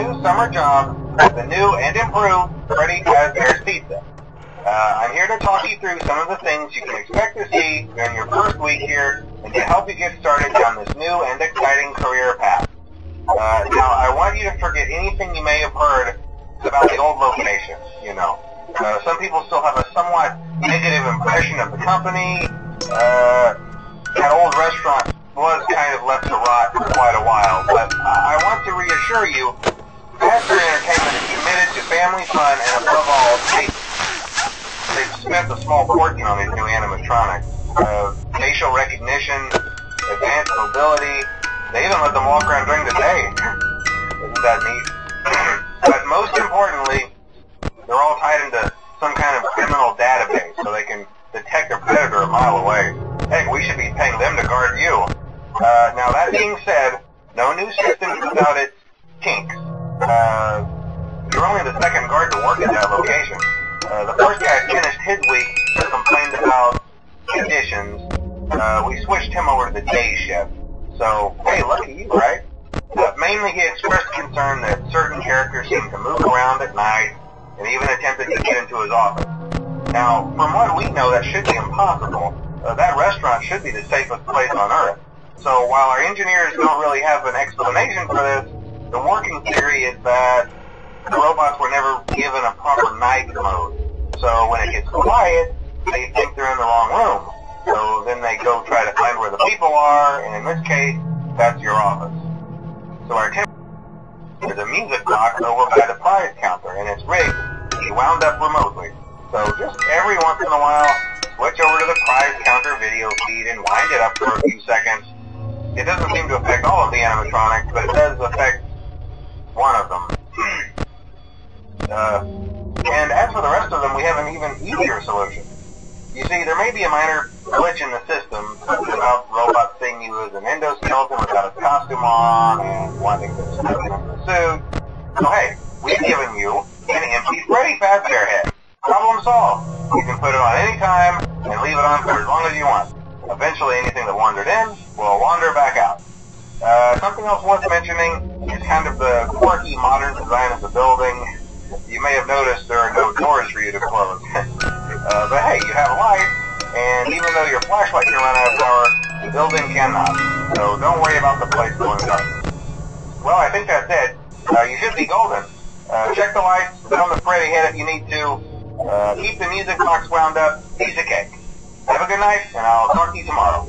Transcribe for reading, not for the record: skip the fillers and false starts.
new summer job at the new and improved Freddys Pizza. I'm here to talk you through some of the things you can expect to see during your first week here and to help you get started down this new and exciting career path. Now, I want you to forget anything you may have heard about the old location, you know. Some people still have a somewhat negative impression of the company. That old restaurant was kind of left to rot for quite a while, but I want to reassure you, Master Entertainment is committed to family fun and above all, they've spent a small fortune on these new animatronics. Facial recognition, advanced mobility, they even let them walk around during the day. Isn't that neat? But most importantly, they're all tied into some kind of criminal database so they can detect a predator a mile away. Heck, we should be paying them to guard you. Now that being said, no new system without its kinks. You're only the second guard to work at that location. The first guy finished his week and complained about conditions. We switched him over to the day shift. So, hey, lucky you, right? Mainly he expressed concern that certain characters seemed to move around at night and even attempted to get into his office. Now, from what we know, that should be impossible. That restaurant should be the safest place on Earth. So while our engineers don't really have an explanation for this, the working theory is that the robots were never given a proper night mode. So when it gets quiet, they think they're in the wrong room. So then they go try to find where the people are, and in this case, that's your office. So our is a music box over by the prize counter, and it's rigged to be wound up remotely. So just every once in a while, switch over to the prize counter video feed and wind it up for a few seconds. It doesn't seem to affect all of the animatronics, but it does affect one of them. And as for the rest of them, we have an even easier solution. You see, there may be a minor glitch in the system, something about robots seeing you as an endoskeleton without a costume on and wanting to step into the suit. So hey, we've given you an empty Freddy Fazbear head. Problem solved. You can put it on any time and leave it on for as long as you want. Eventually anything that wandered in will wander back out. Something else worth mentioning is kind of the quirky modern design of the building. You may have noticed there are no doors for you to close. But hey, you have a light, and even though your flashlight can run out of power, the building cannot. So don't worry about the place going dark. Well, I think that's it. You should be golden. Check the lights, put on the Freddy head if you need to. Keep the music box wound up. Piece of cake. Have a good night, and I'll talk to you tomorrow.